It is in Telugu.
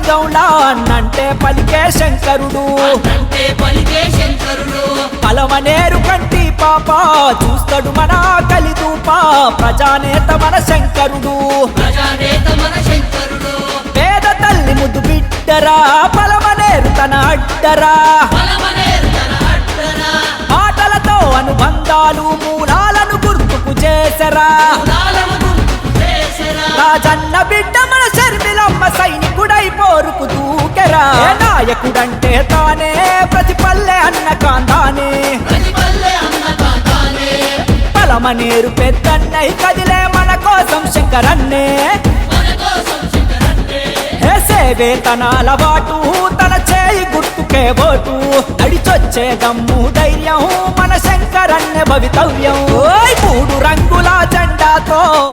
రంగంలా అన్నంటే పలికే శంకరుడు పలమనేరు కంటి పాప చూస్తాడు మన కలిదూప ప్రజానేత మన శంకరుడు పేద తల్లి ముద్దు బిడ్డరా పలమనేరు తన అడ్డరా మాటలతో అనుబంధాలు మూలాలను గుర్తుకు చేసరా రాజన్న బిడ్డ మన శర్మిలమ్మ సైనికుడై పోరుకు దూకెరా నాయకుడంటే తానే ప్రతి పల్లె అన్న కాందానే పలమనేరు పెద్దన్నై కదిలే మన కోసం శంకరన్నే వేతనాల వాటు తన చేయి గుర్తుకే ఓటు నడిచొచ్చే దమ్ము ధైర్యం మన శంకరన్నే భవితవ్యం.